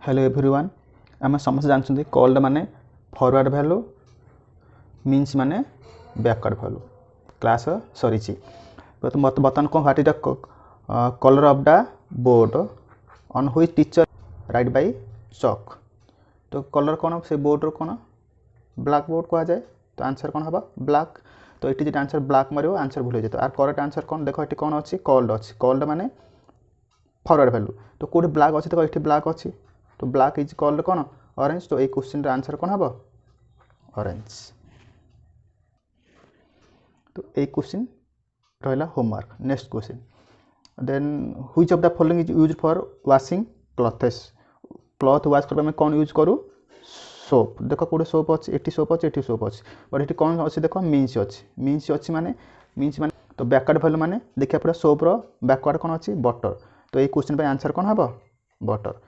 Hello everyone आम समस्त जानते कोल्ड माने फॉरवर्ड वैल्यू मीन्स माने बैकवर्ड वैल्यू क्लास सरी बर्तमान कौन what is the colour of the board on which teacher write by chalk. तो कलर कौन से बोर्ड रो कौन ब्लैक बोर्ड कह जाए। तो आंसर कौन हम ब्लैक। तो ये आंसर ब्लैक मार आंसर भूल जाए। तो आर करेक्ट आंसर कौन देख ये कौन अच्छी कोल्ड अच्छी कोल्ड माने फॉरवर्ड वैल्यू। तो कौटे ब्लैक अच्छी देखो ये ब्लैक अच्छी। तो ब्लैक इज कॉल्ड कौन ऑरेंज। तो ये क्वेश्चन आंसर कौन हम ऑरेंज। तो ये क्वेश्चन रहा homework. Next question then which of the following is use for washing clothes. Cloth wash करबा कौन यूज करूँ सोप। देख कौटे सोप अच्छी ये सोप अच्छी ये सोप अच्छी बट ये कौन अच्छी देख मीन्स अच्छी मीन्स अच्छी माने मीन्स माने तो बैकवर्ड वैल्यू माने देखिए पूरा सोप रो बैकवर्ड कौन अच्छी बटर। तो ये क्वेश्चन पे आंसर कौन हम बटर।